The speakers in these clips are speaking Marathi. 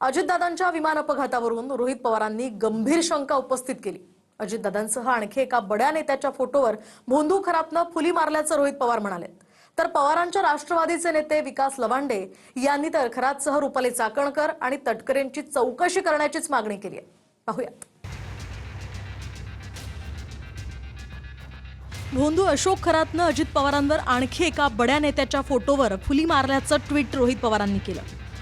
अजितदादांच्या विमान अपघातावरून रोहित पवारांनी गंभीर शंका उपस्थित केली। अजितदादांसह आणखी एका बड्या नेत्याच्या फोटोवर भोंदू खरातनं फुली मारल्याचं रोहित पवार म्हणाले। तर पवारांच्या राष्ट्रवादीचे नेते विकास लवांडे यांनी तर खरातसह रुपाली चाकणकर आणि तटकरेंची चौकशी करण्याचीच मागणी केली आहे। पाहूयात। भोंदू अशोक खरातनं अजित पवारांवर आणखी एका बड्या नेत्याच्या फोटोवर फुली मारल्याचं ट्विट रोहित पवारांनी केलं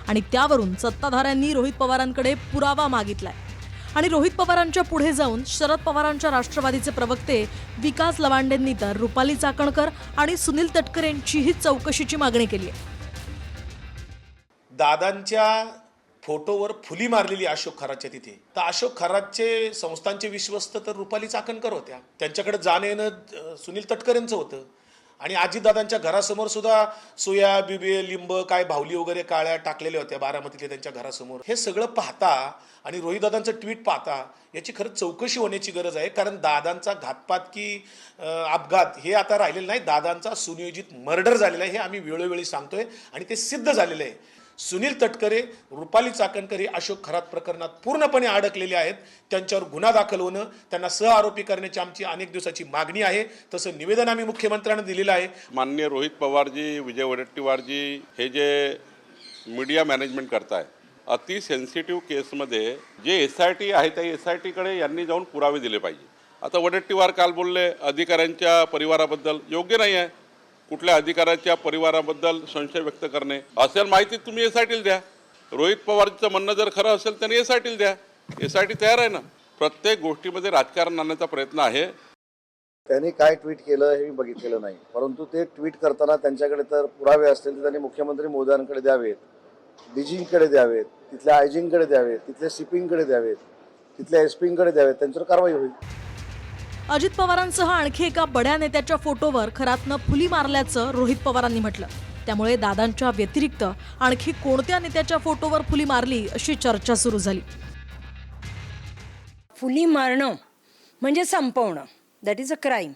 आणि त्यावरून सत्ताधाऱ्यांनी रोहित पवारांकडे पुरावा मागितलाय आणि रोहित पवारांच्या पुढे जाऊन शरद पवारांच्या राष्ट्रवादीचे प्रवक्ते विकास लवांडेंनी तर रुपाली चाकणकर आणि सुनील तटकरेंचीही चौकशीची मागणी केली आहे। दादांच्या फोटोवर फुली मारलेली अशोक खरातच्या तिथे, तर अशोक खरातचे संस्थांचे विश्वस्त तर रुपाली चाकणकर होत्या, त्यांच्याकडे जाणं येणं सुनील तटकरेंचं होतं आणि अजितदादांच्या घरासमोर सुद्धा सोया बिबे लिंब काय भावली वगैरे काळ्या टाकलेल्या होत्या बारामतीतल्या त्यांच्या घरासमोर। हे सगळं पाहता आणि रोहितदादांचं ट्विट पाहता याची खरंच चौकशी होण्याची गरज आहे, कारण दादांचा घातपात की अपघात हे आता राहिलेलं नाही, दादांचा सुनियोजित मर्डर झालेला आहे हे आम्ही वेळोवेळी सांगतोय आणि ते सिद्ध झालेलं आहे। सुनील तटकरे, रुपाली चाकणकर हे अशोक खरात प्रकरणात पूर्णपणे अडकलेले आहेत, त्यांच्यावर गुन्हा दाखल होणं, त्यांना सहआरोपी करण्याची आमची अनेक दिवसाची मागणी आहे। तसं निवेदन आम्ही मुख्यमंत्र्यांना दिलेलं आहे। माननीय रोहित पवारजी, विजय वडेट्टीवारजी हे जे मीडिया मॅनेजमेंट करताय, अति सेन्सिटिव्ह केसमध्ये जे SIT आहे त्या SITकडे यांनी जाऊन पुरावे दिले पाहिजे। आता वडेट्टीवार काल बोलले अधिकाऱ्यांच्या परिवाराबद्दल, योग्य नाही आहे कुठल्या अधिकाऱ्याच्या परिवाराबद्दल संशय व्यक्त करणे। असेल माहिती तुम्ही SITला द्या। रोहित पवारचं म्हणणं जर खरं असेल तर SITला द्या, SIT तयार आहे ना। प्रत्येक गोष्टीमध्ये राजकारण आणण्याचा प्रयत्न आहे। त्यांनी काय ट्विट केलं हे मी बघितलेलं नाही, परंतु ते ट्विट करताना त्यांच्याकडे तर पुरावे असतील तर त्यांनी मुख्यमंत्री मोदयांकडे द्यावेत, DGंकडे द्यावेत, तिथल्या आयजींकडे द्यावेत, तिथल्या CPंकडे द्यावेत, तिथल्या SPंकडे द्यावेत, त्यांच्यावर कारवाई होईल। अजित पवारांसह आणखी एका बड्या नेत्याच्या फोटोवर खरातनं फुली मारल्याचं रोहित पवारांनी म्हटलं। त्यामुळे दादांच्या व्यतिरिक्त आणखी कोणत्या नेत्याच्या फोटोवर फुली मारली अशी चर्चा सुरू झाली। फुली मारणं म्हणजे संपवणं, दॅट इज अ क्राईम।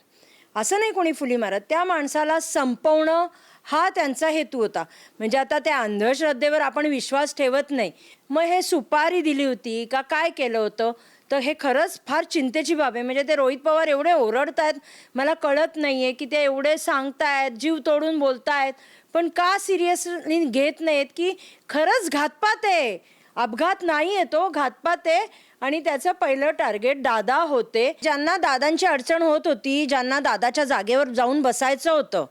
असं नाही कोणी फुली मारत, त्या माणसाला संपवणं हा त्यांचा हेतू होता। म्हणजे आता त्या अंधश्रद्धेवर आपण विश्वास ठेवत नाही, मग हे सुपारी दिली होती का काय केलं होतं, तर हे खरंच फार चिंतेची बाब आहे। म्हणजे ते रोहित पवार एवढे ओरडतायत, मला कळत नाहीये की ते एवढे सांगतायत, जीव तोडून बोलतायत, पण का सिरियसली घेत नाहीत की खरंच घातपात आहे, अपघात नाही आहे, तो घातपात आहे आणि त्याचं पहिलं टार्गेट दादा होते। ज्यांना दादांची अडचण होत होती, ज्यांना दादाच्या जागेवर जाऊन बसायचं होतं,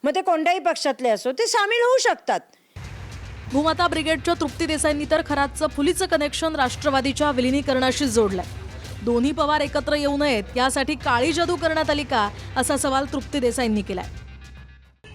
मग ते कोणत्याही पक्षातले असो, ते सामील होऊ शकतात। भूमाता ब्रिगेडच्या तृप्ती देसाईंनी तर खरातचं फुलीचं कनेक्शन राष्ट्रवादीच्या विलिनीकरणाशी जोडलंय। दोन्ही पवार एकत्र येऊ नयेत यासाठी काळी जादू करण्यात आली का, असा सवाल तृप्ती देसाईंनी केलाय।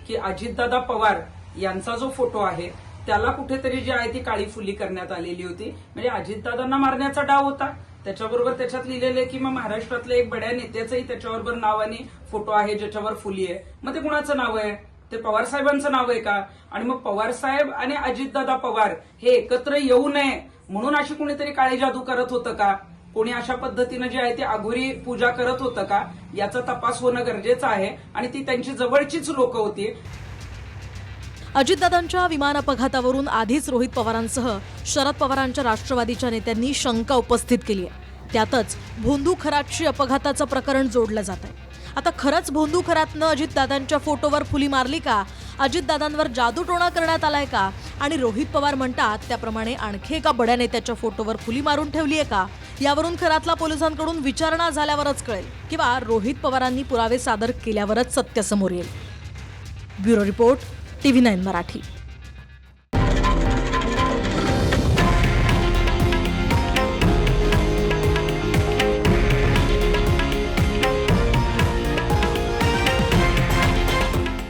की अजितदादा पवार यांचा जो फोटो आहे त्याला कुठेतरी जी आहे ती काळी फुली करण्यात आलेली होती। म्हणजे अजितदादांना मारण्याचा डाव होता। त्याच्याबरोबर त्याच्यात लिहिलेलं की मग महाराष्ट्रातल्या एक बड्या नेत्याचंही त्याच्याबरोबर नाव आणि फोटो आहे ज्याच्यावर फुली आहे। मग ते कुणाचं नाव आहे? ते पवार साहेबांचं नाव आहे का? आणि मग पवार साहेब आणि अजितदादा पवार हे एकत्र येऊ नये म्हणून अशी कुणीतरी काळी जादू करत होतं का? कोणी अशा पद्धतीनं जी आहे ती अघोरी पूजा करत होतं का? याचा तपास होणं गरजेचं आहे आणि ती त्यांची जवळचीच लोक होती। अजितदादांच्या विमान अपघातावरून आधीच रोहित पवारांसह शरद पवारांच्या राष्ट्रवादीच्या नेत्यांनी शंका उपस्थित केली आहे। त्यातच भोंदू खरातशी अपघाताचं प्रकरण जोडलं जात आहे। आता खरंच भोंदू खरातनं अजितदादांच्या फोटोवर फुली मारली का? अजितदादांवर जादूटोणा करण्यात आलाय का? आणि रोहित पवार म्हणतात त्याप्रमाणे आणखी एका बड्या नेत्याच्या फोटोवर फुली मारून ठेवली आहे का? यावरून खरातला पोलिसांकडून विचारणा झाल्यावरच कळेल किंवा रोहित पवारांनी पुरावे सादर केल्यावरच सत्य समोर येईल। Bureau report, TV9 Marathi.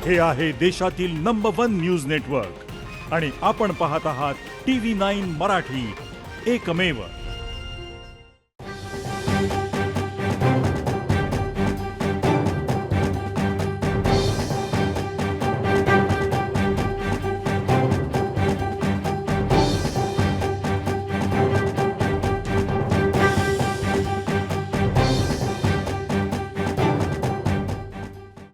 हे आहे देशातील नंबर 1 न्यूज नेटवर्क आणि आपण पाहत आहात TV9 मराठी, एकमेव।